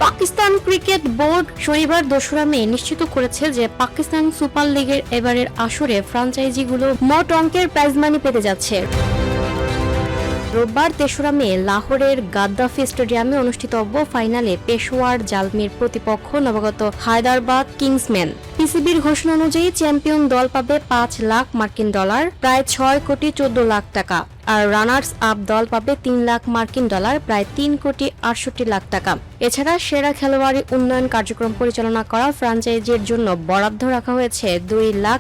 Pakistan cricket board শনিবার 2রা মে নিশ্চিত করেছে যে পাকিস্তান সুপার লিগের এবারের আসরে ফ্র্যাঞ্চাইজিগুলো মোট অঙ্কের প্রাইজ মানি পেতে যাচ্ছে। রোববার 3রা মে লাহোরের গাদ্দাফি স্টেডিয়ামে অনুষ্ঠিতব্য ফাইনালে পেশোয়ার জালমির প্রতিপক্ষ নবাগত হায়দ্রাবাদ কিংসম্যান। পিসিবির ঘোষণা অনুযায়ী চ্যাম্পিয়ন দল পাবে $5 লাখ, প্রায় 6,14,00,000 টাকা, আর রানার্স আপ দল পাবে $3 লাখ, প্রায় $3,68,00,000 টাকা। এছাড়া সেরা খেলোয়াড়ি উন্নয়ন কার্যক্রম পরিচালনা করা ফ্র্যাঞ্চাইজির জন্য বরাদ্দ রাখা হয়েছে $2 লাখ,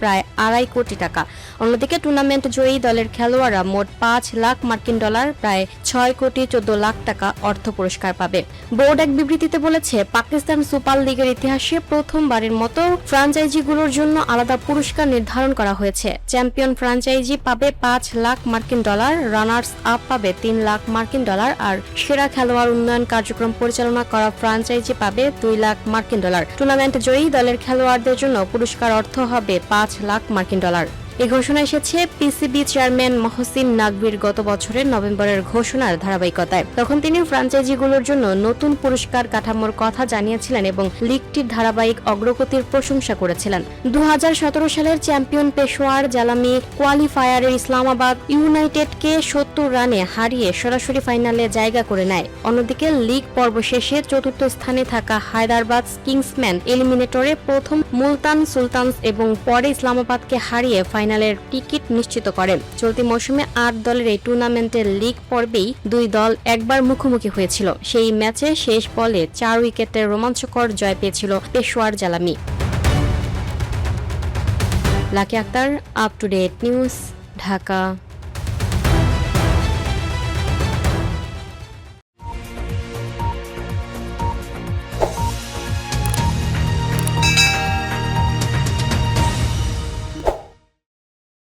প্রায় $2.5 কোটি টাকা। অন্যদিকে টুর্নামেন্ট জয়ী দলের খেলোয়াড়রা মোট $5 লাখ, প্রায় $6,14,00,000 টাকা অর্থ পুরস্কার পাবে। বোর্ড এক বিবৃতিতে বলেছে, পাকিস্তান সুপার লিগের ইতিহাসে প্রথমবারের মতো ফ্র্যাঞ্চাইজিগুলোর জন্য আলাদা পুরস্কার নির্ধারণ করা হয়েছে। চ্যাম্পিয়ন ফ্র্যাঞ্চাইজি পাবে $5 লাখ, রানার্স আপ পাবে $3 লাখ, আর সেরা খেলোয়াড় উন্নয়ন কার্যক্রম পরিচালনা করা ফ্র্যাঞ্চাইজি পাবে $2 লাখ। টুর্নামেন্ট জয়ী দলের খেলোয়াড়দের জন্য পুরস্কার অর্থ হবে $5 লাখ। এই ঘোষণা এসেছে পিসিবি চেয়ারম্যান মহসিন নাকভির গত বছরের নভেম্বরের ঘোষণার ধারাবাহিকতায়। তখন তিনি ফ্র্যাঞ্চাইজিগুলোর জন্য নতুন পুরস্কার কাঠামোর কথা জানিয়েছিলেন এবং লিগটির ধারাবাহিক অগ্রগতির প্রশংসা করেছিলেন। 2017 সালের চ্যাম্পিয়ন পেশোয়ার জালামি কোয়ালিফায়ারের ইসলামাবাদ ইউনাইটেডকে 70 রানে হারিয়ে সরাসরি ফাইনালে জায়গা করে নেয়। অন্যদিকে লিগ পর্ব শেষে 4র্থ স্থানে থাকা হায়দ্রাবাদ কিংসম্যান এলিমিনেটরে প্রথম মুলতান সুলতানস এবং পরে ইসলামাবাদকে হারিয়ে ফাইনালের টিকিট নিশ্চিত করে। চলতি মৌসুমে 8 দলের এই টুর্নামেন্টের লিগ পর্বেই 2 দল একবার মুখোমুখি হয়েছিল। সেই ম্যাচে শেষ বলে 4 উইকেটের রোমাঞ্চকর জয় পেয়েছিল Peshawar Zalmi. Lucky Akter, up to date news, Dhaka.